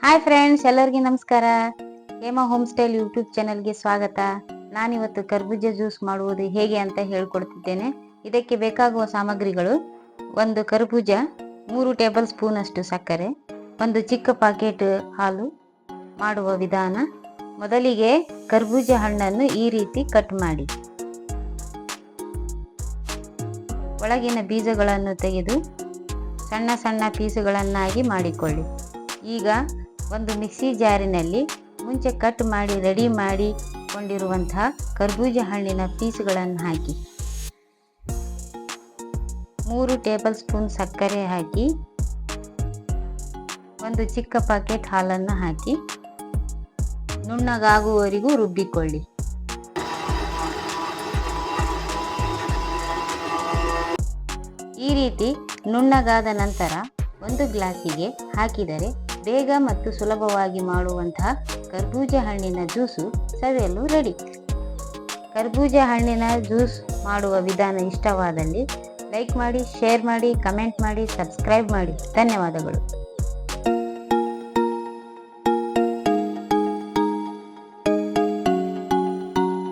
Hi friends, ಎಲ್ಲರಿಗೂ ನಮಸ್ಕಾರ. Hema home style YouTube ಚಾನಲ್ಗೆ ಸ್ವಾಗತ. ನಾನಿವತ್ತು ಕರ್ಬೂಜ ಜ್ಯೂಸ್ ಮಾಡುವುದು ಹೇಗೆ ಅಂತ ಹೇಳ್ಕೊಡ್ತಿದ್ದೇನೆ. ಇದಕ್ಕೆ ಬೇಕಾಗುವ ಸಾಮಗ್ರಿಗಳು: ಒಂದು ಕರ್ಬೂಜ, 3 ಟೇಬಲ್ ಸ್ಪೂನ್ ಅಷ್ಟು ಸಕ್ಕರೆ, ಒಂದು ಚಿಕ್ಕ ಪಾಕೆಟ್ ಹಾಲು. ಮಾಡುವ ವಿಧಾನ: ಮೊದಲಿಗೆ ಕರ್ಬೂಜ ಹಣ್ಣನ್ನು ಈ ರೀತಿ ಕಟ್ ಮಾಡಿ ಒಳಗಿನ ಬೀಜಗಳನ್ನು ತೆಗೆದು ಸಣ್ಣ ಸಣ್ಣ ಪೀಸುಗಳನ್ನಾಗಿ ಮಾಡಿಕೊಳ್ಳಿ. ಈಗ ಒಂದು ಮಿಕ್ಸಿ ಜಾರಿನಲ್ಲಿ ಮುಂಚೆ ಕಟ್ ಮಾಡಿ ರೆಡಿ ಮಾಡಿಕೊಂಡಿರುವಂತಹ ಕರ್ಬೂಜ ಹಣ್ಣಿನ ಪೀಸ್ಗಳನ್ನು ಹಾಕಿ 3 ಟೇಬಲ್ ಸ್ಪೂನ್ ಸಕ್ಕರೆ ಹಾಕಿ, ಒಂದು ಚಿಕ್ಕ ಪಾಕೆಟ್ ಹಾಲನ್ನು ಹಾಕಿ ನುಣ್ಣಗಾಗುವವರೆಗೂ ರುಬ್ಬಿಕೊಳ್ಳಿ. ಈ ರೀತಿ ನುಣ್ಣಗಾದ ನಂತರ ಒಂದು ಗ್ಲಾಸಿಗೆ ಹಾಕಿದರೆ ಬೇಗ ಮತ್ತು ಸುಲಭವಾಗಿ ಮಾಡುವಂತಹ ಕರ್ಬೂಜ ಹಣ್ಣಿನ ಜ್ಯೂಸು ಸವಿಯಲು ರೆಡಿ. ಕರ್ಬೂಜ ಹಣ್ಣಿನ ಜ್ಯೂಸ್ ಮಾಡುವ ವಿಧಾನ ಇಷ್ಟವಾದಲ್ಲಿ ಲೈಕ್ ಮಾಡಿ, ಶೇರ್ ಮಾಡಿ, ಕಮೆಂಟ್ ಮಾಡಿ, ಸಬ್ಸ್ಕ್ರೈಬ್ ಮಾಡಿ. ಧನ್ಯವಾದಗಳು.